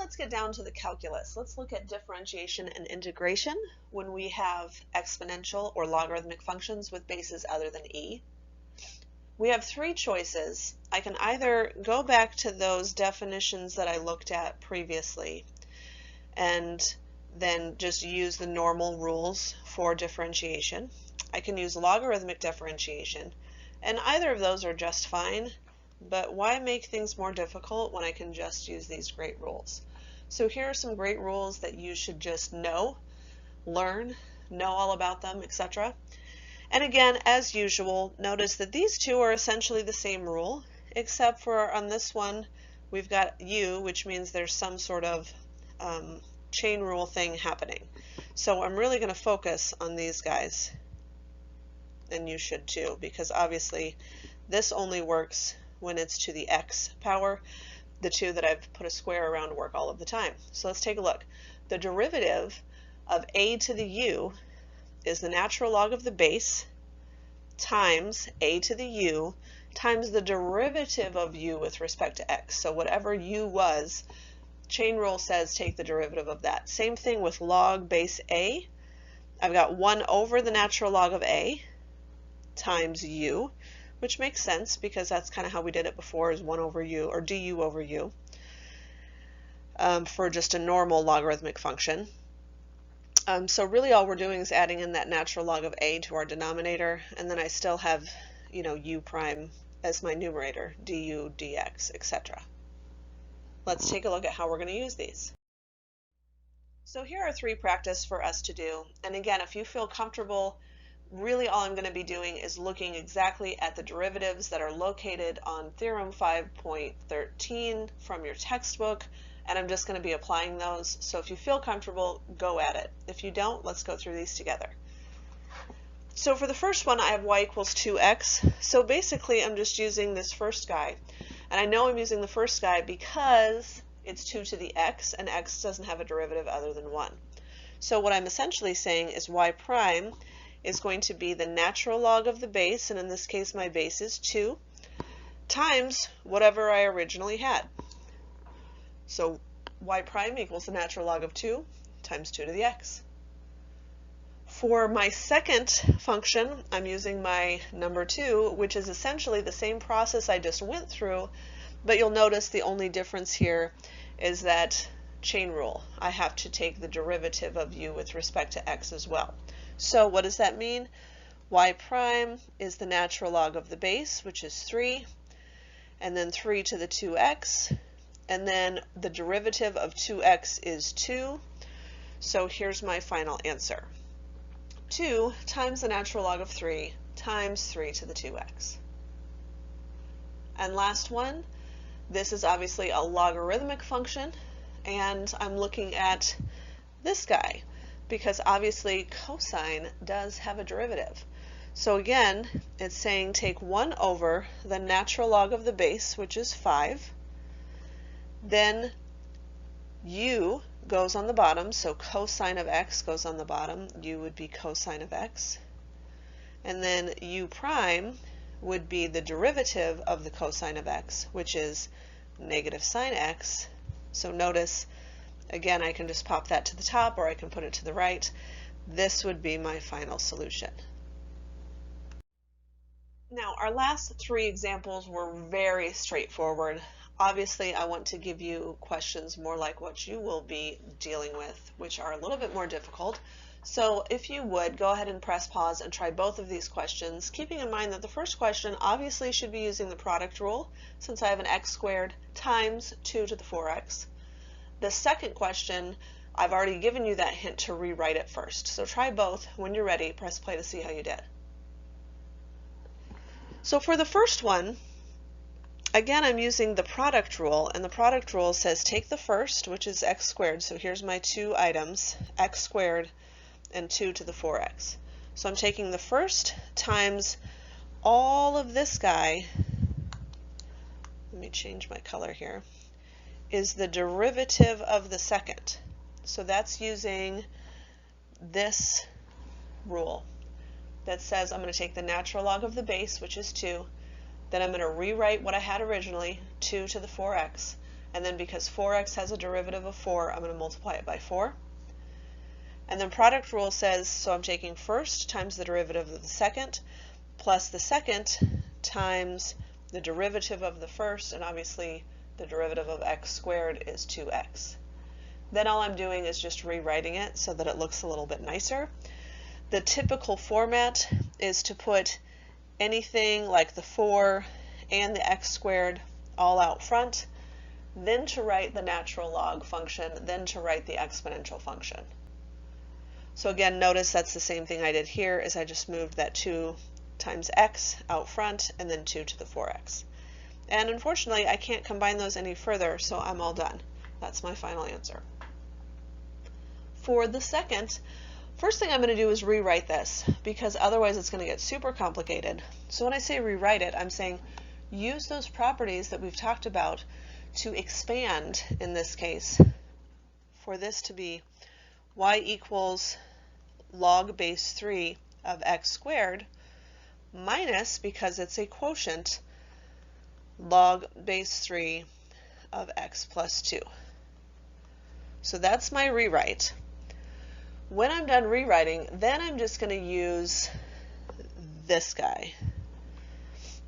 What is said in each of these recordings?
let's get down to the calculus. Let's look at differentiation and integration when we have exponential or logarithmic functions with bases other than e. We have three choices. I can either go back to those definitions that I looked at previously and then just use the normal rules for differentiation. I can use logarithmic differentiation, and either of those are just fine, but why make things more difficult when I can just use these great rules? So here are some great rules that you should just know, learn, know all about them, etc. And again, as usual, notice that these two are essentially the same rule, except for on this one, we've got u, which means there's some sort of chain rule thing happening. So I'm really going to focus on these guys, and you should too, because obviously this only works when it's to the x power. The two that I've put a square around work all of the time. So let's take a look. The derivative of a to the u is the natural log of the base times a to the u times the derivative of u with respect to x. So whatever u was, chain rule says take the derivative of that. Same thing with log base a. I've got 1 over the natural log of a times u, which makes sense because that's kind of how we did it before, is 1 over u, or du over u, for just a normal logarithmic function. So really all we're doing is adding in that natural log of a to our denominator, and then I still have, u prime as my numerator, du, dx, etc. Let's take a look at how we're going to use these. So here are three practice for us to do, and again, if you feel comfortable, really all I'm going to be doing is looking exactly at the derivatives that are located on Theorem 5.13 from your textbook, and I'm just going to be applying those. So if you feel comfortable, go at it. If you don't, let's go through these together. So for the first one, I have y equals 2x. So basically, I'm just using this first guy. And I know I'm using the first guy because it's 2 to the x, and x doesn't have a derivative other than 1. So what I'm essentially saying is y prime is going to be the natural log of the base, and in this case my base is 2, times whatever I originally had. So y prime equals the natural log of 2 times 2 to the x. For my second function, I'm using my number 2, which is essentially the same process I just went through, but you'll notice the only difference here is that chain rule. I have to take the derivative of u with respect to x as well. So what does that mean? Y prime is the natural log of the base, which is 3, and then 3 to the 2x, and then the derivative of 2x is 2. So here's my final answer. 2 times the natural log of 3 times 3 to the 2x. And last one, this is obviously a logarithmic function, and I'm looking at this guy, because obviously cosine does have a derivative. So again, it's saying take 1 over the natural log of the base, which is 5. Then u goes on the bottom, so cosine of x goes on the bottom. U would be cosine of x. And then u prime would be the derivative of the cosine of x, which is negative sine x. So notice, again, I can just pop that to the top, or I can put it to the right. This would be my final solution. Now, our last three examples were very straightforward. Obviously, I want to give you questions more like what you will be dealing with, which are a little bit more difficult. So if you would, go ahead and press pause and try both of these questions, keeping in mind that the first question obviously should be using the product rule, since I have an x squared times 2 to the 4x. The second question, I've already given you that hint to rewrite it first. So try both. When you're ready, press play to see how you did. So for the first one, again, I'm using the product rule, and the product rule says take the first, which is x squared. So here's my two items, x squared and 2 to the 4x. So I'm taking the first times all of this guy, let me change my color here, is the derivative of the second. So that's using this rule that says I'm going to take the natural log of the base, which is 2, then I'm going to rewrite what I had originally, 2 to the 4x, And then because 4x has a derivative of 4, I'm going to multiply it by 4. And then product rule says, so I'm taking first times the derivative of the second, plus the second times the derivative of the first, and obviously the derivative of x squared is 2x. Then all I'm doing is just rewriting it so that it looks a little bit nicer. The typical format is to put anything like the 4 and the x squared all out front, then to write the natural log function, then to write the exponential function. So again, notice that's the same thing I did here, is I just moved that 2 times x out front and then 2 to the 4x. And unfortunately, I can't combine those any further, so I'm all done. That's my final answer. For the second, first thing I'm going to do is rewrite this, because otherwise it's going to get super complicated. So when I say rewrite it, I'm saying use those properties that we've talked about to expand, in this case, for this to be y equals log base 3 of x squared minus, because it's a quotient, log base 3 of x plus 2. So that's my rewrite. When I'm done rewriting, then I'm just going to use this guy.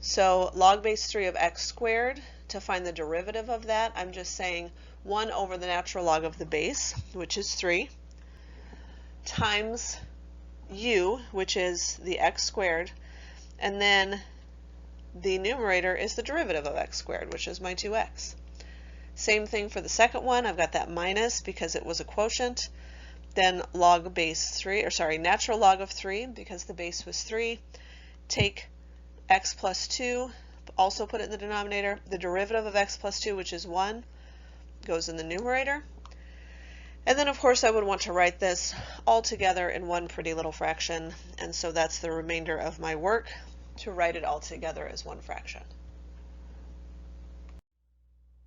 So log base 3 of x squared, to find the derivative of that, I'm just saying 1 over the natural log of the base, which is 3, times u, which is the x squared, and then the numerator is the derivative of x squared, which is my 2x. Same thing for the second one. I've got that minus because it was a quotient. Then log base 3, or sorry, natural log of 3, because the base was 3. Take x plus 2, also put it in the denominator. The derivative of x plus 2, which is 1, goes in the numerator. And then, of course, I would want to write this all together in one pretty little fraction, and so that's the remainder of my work, to write it all together as one fraction.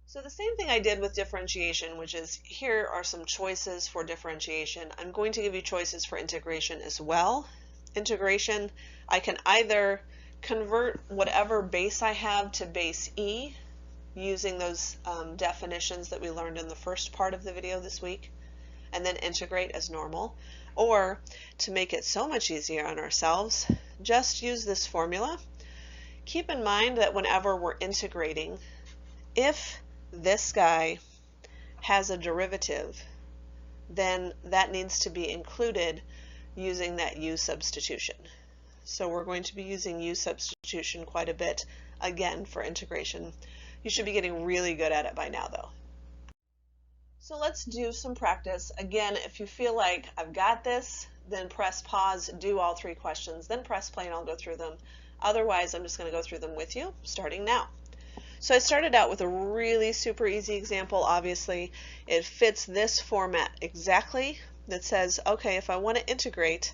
So the same thing I did with differentiation, which is here are some choices for differentiation. I'm going to give you choices for integration as well. Integration, I can either convert whatever base I have to base e, using those definitions that we learned in the first part of the video this week, and then integrate as normal. Or, to make it so much easier on ourselves, just use this formula. Keep in mind that whenever we're integrating, if this guy has a derivative, then that needs to be included using that u substitution. So we're going to be using u substitution quite a bit, again, for integration. You should be getting really good at it by now, though. So let's do some practice. Again, if you feel like I've got this, then press pause, do all 3 questions, then press play and I'll go through them. Otherwise, I'm just going to go through them with you, starting now. So I started out with a really super easy example. Obviously, it fits this format exactly, that says, okay, if I want to integrate,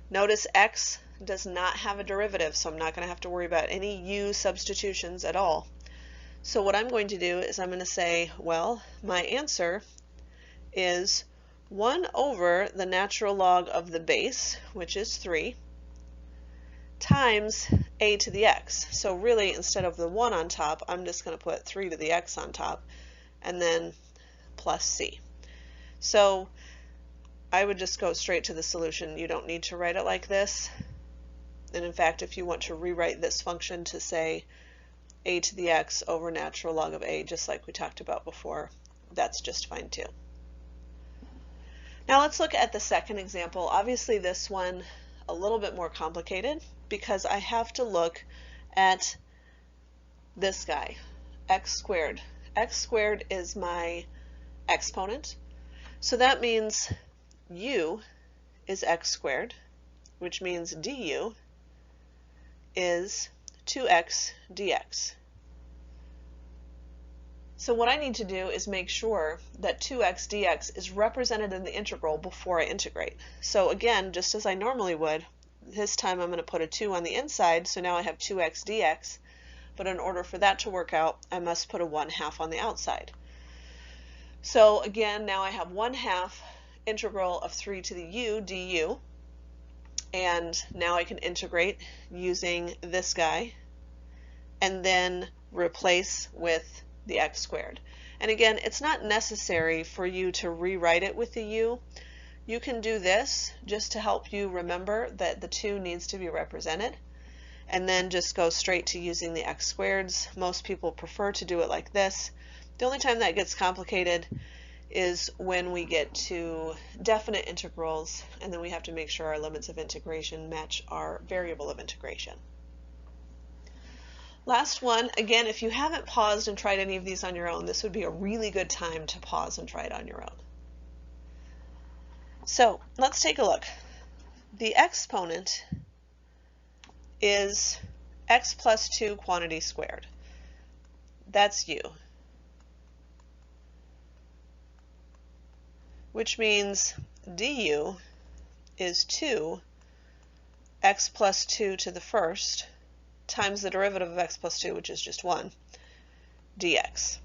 notice x does not have a derivative, so I'm not going to have to worry about any u substitutions at all. So what I'm going to do is I'm going to say, well, my answer is 1 over the natural log of the base, which is 3, times a to the x. So really, instead of the 1 on top, I'm just going to put 3 to the x on top, and then plus c. So I would just go straight to the solution. You don't need to write it like this. And in fact, if you want to rewrite this function to say a to the x over natural log of a, just like we talked about before, that's just fine too. Now let's look at the second example. Obviously this one a little bit more complicated, because I have to look at this guy, x squared. X squared is my exponent, so that means u is x squared, which means du is 2x dx. So what I need to do is make sure that 2x dx is represented in the integral before I integrate. So again, just as I normally would, this time I'm going to put a 2 on the inside, so now I have 2x dx, but in order for that to work out, I must put a 1/2 on the outside. So again, now I have 1/2 integral of 3 to the u du, and now I can integrate using this guy, and then replace with the x squared. And again, it's not necessary for you to rewrite it with the u. You can do this just to help you remember that the 2 needs to be represented, and then just go straight to using the x squareds. Most people prefer to do it like this. The only time that gets complicated is when we get to definite integrals, and then we have to make sure our limits of integration match our variable of integration. Last one, again, if you haven't paused and tried any of these on your own, this would be a really good time to pause and try it on your own. So let's take a look. The exponent is x plus 2 quantity squared. That's u. Which means du is 2 x plus 2 to the first times the derivative of x plus 2, which is just 1, dx.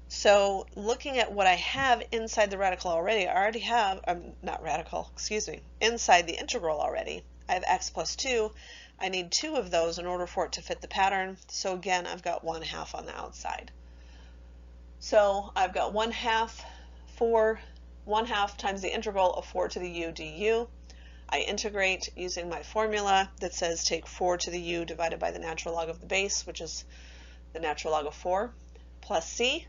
So looking at what I have inside the radical already, I already have, not radical, excuse me, inside the integral already, I have x plus 2. I need 2 of those in order for it to fit the pattern. So again, I've got 1/2 on the outside. So I've got 1/2 times the integral of 4 to the u du. I integrate using my formula that says take 4 to the u divided by the natural log of the base, which is the natural log of 4, plus c.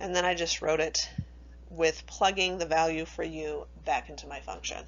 And then I just wrote it with plugging the value for u back into my function.